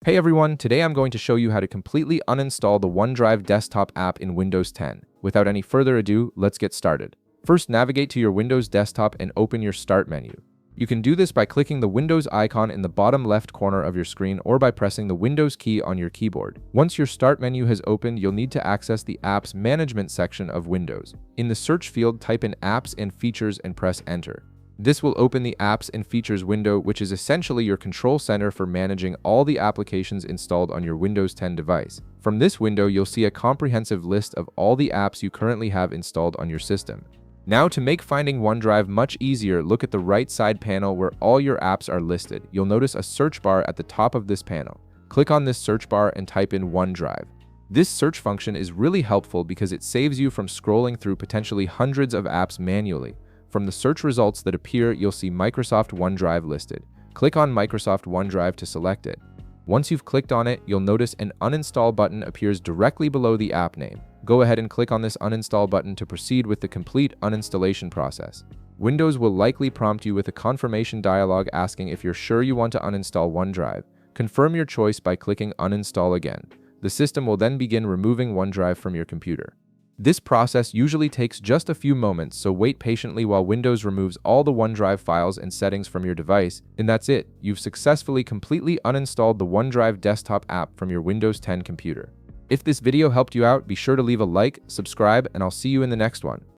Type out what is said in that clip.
Hey everyone, today I'm going to show you how to completely uninstall the OneDrive desktop app in Windows 10. Without any further ado, let's get started. First, navigate to your Windows desktop and open your Start menu. You can do this by clicking the Windows icon in the bottom left corner of your screen or by pressing the Windows key on your keyboard. Once your Start menu has opened, you'll need to access the Apps Management section of Windows. In the search field, type in Apps and Features and press Enter. This will open the Apps and Features window, which is essentially your control center for managing all the applications installed on your Windows 10 device. From this window, you'll see a comprehensive list of all the apps you currently have installed on your system. Now, to make finding OneDrive much easier, look at the right side panel where all your apps are listed. You'll notice a search bar at the top of this panel. Click on this search bar and type in OneDrive. This search function is really helpful because it saves you from scrolling through potentially hundreds of apps manually. From the search results that appear, you'll see Microsoft OneDrive listed. Click on Microsoft OneDrive to select it. Once you've clicked on it, you'll notice an Uninstall button appears directly below the app name. Go ahead and click on this Uninstall button to proceed with the complete uninstallation process. Windows will likely prompt you with a confirmation dialog asking if you're sure you want to uninstall OneDrive. Confirm your choice by clicking Uninstall again. The system will then begin removing OneDrive from your computer. This process usually takes just a few moments, so wait patiently while Windows removes all the OneDrive files and settings from your device, and that's it. You've successfully completely uninstalled the OneDrive desktop app from your Windows 10 computer. If this video helped you out, be sure to leave a like, subscribe, and I'll see you in the next one.